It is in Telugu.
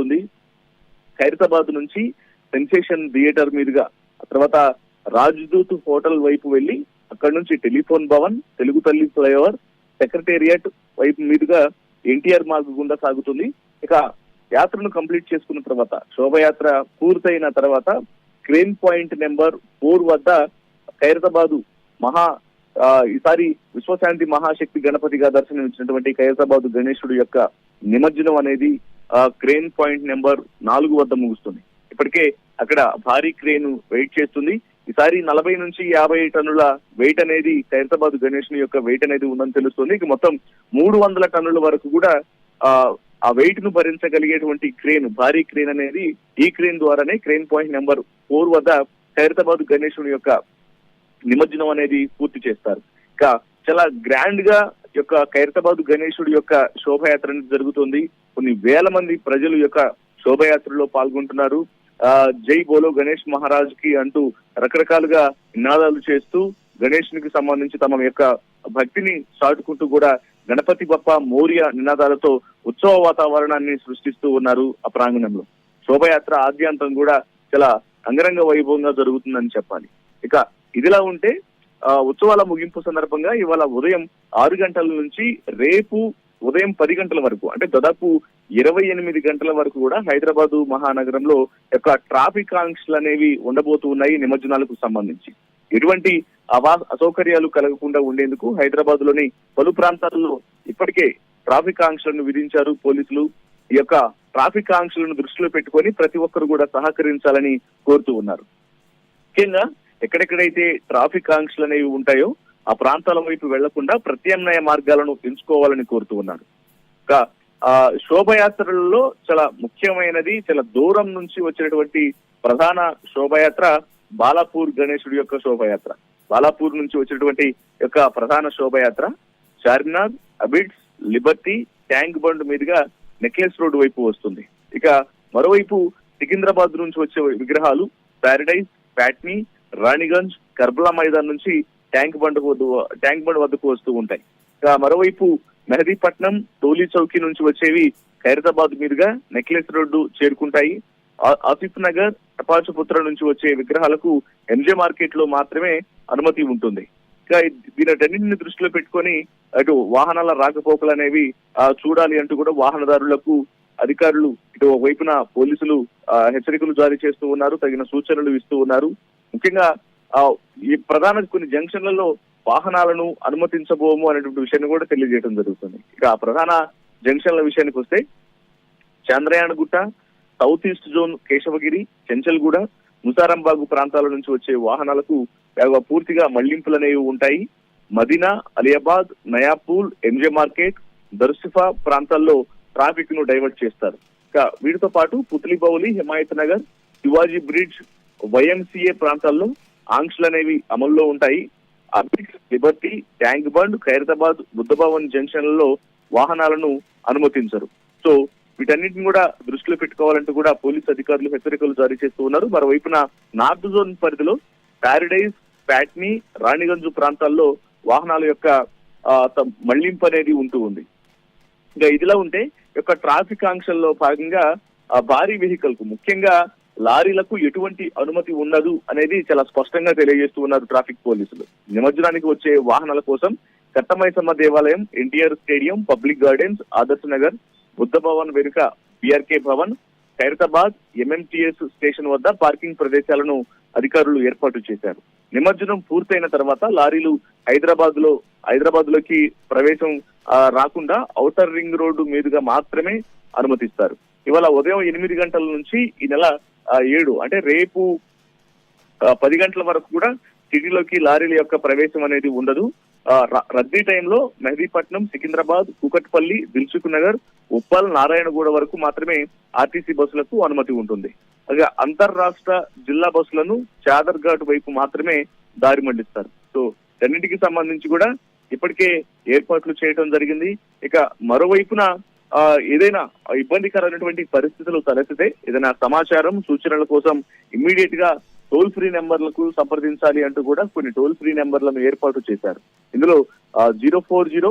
జరుగుతుంది. ఖైరతాబాద్ నుంచి సెన్సేషన్ థియేటర్ మీదుగా, తర్వాత రాజ్దూత్ హోటల్ వైపు వెళ్లి అక్కడ నుంచి టెలిఫోన్ భవన్, తెలుగు తల్లి ఫ్లైఓవర్, సెక్రటేరియట్ వైపు మీదుగా ఎన్టీఆర్ మార్గ్ గుండా సాగుతుంది. ఇక యాత్రను కంప్లీట్ చేసుకున్న తర్వాత, శోభయాత్ర పూర్తయిన తర్వాత క్రేన్ పాయింట్ నెంబర్ 4 వద్ద ఖైరతాబాదు ఈసారి విశ్వశాంతి మహాశక్తి గణపతిగా దర్శనమిచ్చినటువంటి ఖైరతాబాదు గణేశుడు యొక్క నిమజ్జనం అనేది క్రేన్ పాయింట్ నెంబర్ 4 వద్ద ముగుస్తుంది. ఇప్పటికే అక్కడ భారీ క్రేన్ వెయిట్ చేస్తుంది. ఈసారి 40 నుంచి 50 టన్నుల వెయిట్ అనేది ఖైరతాబాద్ గణేశుని యొక్క వెయిట్ అనేది ఉందని తెలుస్తుంది. ఇక మొత్తం 300 టన్నుల వరకు కూడా ఆ వెయిట్ ను భరించగలిగేటువంటి క్రేన్, భారీ క్రేన్ అనేది ఈ క్రేన్ ద్వారానే క్రేన్ పాయింట్ నెంబర్ 4 వద్ద ఖైరతాబాద్ గణేశుని యొక్క నిమజ్జనం అనేది పూర్తి చేస్తారు. ఇక చాలా గ్రాండ్ గా యొక్క ఖైరతాబాద్ గణేశుడి యొక్క శోభయాత్ర అనేది జరుగుతుంది. కొన్ని వేల మంది ప్రజలు యొక్క శోభయాత్రలో పాల్గొంటున్నారు. జై బోలో గణేష్ మహారాజ్ కి అంటూ రకరకాలుగా నినాదాలు చేస్తూ గణేశునికి సంబంధించి తమ యొక్క భక్తిని చాటుకుంటూ కూడా గణపతి బప్ప మౌర్య నినాదాలతో ఉత్సవ వాతావరణాన్ని సృష్టిస్తూ ఉన్నారు ఆ ప్రాంగణంలో. శోభయాత్ర ఆద్యాంతం కూడా చాలా అంగరంగ వైభవంగా జరుగుతుందని చెప్పాలి. ఇక ఇదిలా ఉంటే ఉత్సవాల ముగింపు సందర్భంగా ఇవాళ ఉదయం 6 గంటల నుంచి రేపు ఉదయం 10 గంటల వరకు, అంటే దాదాపు 28 గంటల వరకు కూడా హైదరాబాదు మహానగరంలో యొక్క ట్రాఫిక్ ఆంక్షలు అనేవి ఉండబోతూ ఉన్నాయి. నిమజ్జనాలకు సంబంధించి ఎటువంటి అసౌకర్యాలు కలగకుండా ఉండేందుకు హైదరాబాద్ లోని పలు ప్రాంతాల్లో ఇప్పటికే ట్రాఫిక్ ఆంక్షలను విధించారు పోలీసులు. ఈ యొక్క ట్రాఫిక్ ఆంక్షలను దృష్టిలో పెట్టుకొని ప్రతి ఒక్కరు కూడా సహకరించాలని కోరుతూ ఉన్నారు. ముఖ్యంగా ఎక్కడెక్కడైతే ట్రాఫిక్ ఆంక్షలు అనేవి ఉంటాయో ఆ ప్రాంతాల వైపు వెళ్లకుండా ప్రత్యామ్నాయ మార్గాలను ఎంచుకోవాలని కోరుతూ ఉన్నారు. శోభయాత్రలలో చాలా ముఖ్యమైనది, చాలా దూరం నుంచి వచ్చినటువంటి ప్రధాన శోభయాత్ర బాలాపూర్ గణేశుడి యొక్క శోభయాత్ర. బాలాపూర్ నుంచి వచ్చినటువంటి యొక్క ప్రధాన శోభయాత్ర చార్మినార్, అబిడ్స్, లిబర్టీ, ట్యాంక్ బండ్ మీదుగా నెక్లెస్ రోడ్ వైపు వస్తుంది. ఇక మరోవైపు సికింద్రాబాద్ నుంచి వచ్చే విగ్రహాలు ప్యారడైజ్, ప్యాట్నీ, రాణిగంజ్, కర్బలా మైదాన్ నుంచి ట్యాంక్ బండ్ వద్దకు వస్తూ ఉంటాయి. ఇక మరోవైపు మెహదీపట్నం, టోలీ చౌకీ నుంచి వచ్చేవి ఖైరతాబాద్ మీదుగా నెక్లెస్ రోడ్డు చేరుకుంటాయి. ఆసిఫ్ నగర్, టపాచుపుత్ర నుంచి వచ్చే విగ్రహాలకు ఎంజే మార్కెట్ లో మాత్రమే అనుమతి ఉంటుంది. ఇక దీనిటన్నింటిని దృష్టిలో పెట్టుకొని అటు వాహనాల రాకపోకలు అనేవి చూడాలి అంటూ కూడా వాహనదారులకు అధికారులు ఇటు వైపున పోలీసులు హెచ్చరికలు జారీ చేస్తూ ఉన్నారు, తగిన సూచనలు ఇస్తూ ఉన్నారు. ముఖ్యంగా ఈ ప్రధాన కొన్ని జంక్షన్లలో వాహనాలను అనుమతించబోము అనేటువంటి విషయాన్ని కూడా తెలియజేయడం జరుగుతుంది. ఇక ప్రధాన జంక్షన్ల విషయానికి వస్తే Chandrayangutta, south east zone Keshavagiri, Chanchalguda, Musarambagh ప్రాంతాల నుంచి వచ్చే వాహనాలకు పూర్తిగా మళ్లింపులు అనేవి ఉంటాయి. మదీనా, అలియాబాద్, నయాపూల్, ఎంజే మార్కెట్, దర్సిఫా ప్రాంతాల్లో ట్రాఫిక్ ను డైవర్ట్ చేస్తారు. ఇక వీటితో పాటు పుత్లిబౌలి, హిమాయత్ నగర్, శివాజీ బ్రిడ్జ్, వైఎంసీఏ ప్రాంతాల్లో ఆంక్షలు అనేవి అమల్లో ఉంటాయి. అబిడ్స్, లిబర్టీ, ట్యాంక్ బండ్, ఖైరతాబాద్, బుద్ధభవన్ జంక్షన్లలో వాహనాలను అనుమతించరు. సో వీటన్నిటిని కూడా దృష్టిలో పెట్టుకోవాలంటూ కూడా పోలీసు అధికారులు హెచ్చరికలు జారీ చేస్తూ ఉన్నారు. మరోవైపున నార్త్ జోన్ పరిధిలో ప్యారడైజ్, ప్యాట్నీ, రాణిగంజ్ ప్రాంతాల్లో వాహనాల యొక్క మళ్లింపు అనేది ఉంటూ ఉంది. ఇంకా ఇదిలా ఉంటే యొక్క ట్రాఫిక్ ఆంక్షల్లో భాగంగా భారీ వెహికల్ కు, ముఖ్యంగా లారీలకు ఎటువంటి అనుమతి ఉండదు అనేది చాలా స్పష్టంగా తెలియజేస్తూ ఉన్నారు ట్రాఫిక్ పోలీసులు. నిమజ్జనానికి వచ్చే వాహనాల కోసం కట్టమైసమ్మ దేవాలయం, ఎన్టీఆర్ స్టేడియం, పబ్లిక్ గార్డెన్స్, ఆదర్శ నగర్, బుద్ధ భవన్ వెనుక BRK Bhavan, Khairatabad MMTS station వద్ద పార్కింగ్ ప్రదేశాలను అధికారులు ఏర్పాటు చేశారు. నిమజ్జనం పూర్తయిన తర్వాత లారీలు హైదరాబాద్ లోకి ప్రవేశం రాకుండా ఔటర్ రింగ్ రోడ్డు మీదుగా మాత్రమే అనుమతిస్తారు. ఇవాళ ఉదయం 8 గంటల నుంచి ఈ నెల 7 అంటే రేపు 10 గంటల వరకు కూడా సిటీలోకి లారీల యొక్క ప్రవేశం అనేది ఉండదు. రద్దీ టైంలో మెహదీపట్నం, సికింద్రాబాద్, కూకట్పల్లి, దిల్సుఖ్ నగర్, ఉప్పల్, నారాయణగూడ వరకు మాత్రమే ఆర్టీసీ బస్సులకు అనుమతి ఉంటుంది. అలాగే అంతర్రాష్ట్ర జిల్లా బస్సులను చాదర్ ఘాట్ వైపు మాత్రమే దారి మళ్లిస్తారు. సో అన్నింటికి సంబంధించి కూడా ఇప్పటికే ఏర్పాట్లు చేయడం జరిగింది. ఇక మరోవైపున ఏదైనా ఇబ్బందికరమైనటువంటి పరిస్థితులు తలెత్తితే ఏదైనా సమాచారం, సూచనల కోసం ఇమ్మీడియట్ గా టోల్ ఫ్రీ నెంబర్లకు సంప్రదించాలి అంటూ కూడా కొన్ని టోల్ ఫ్రీ నెంబర్లను ఏర్పాటు చేశారు. ఇందులో 040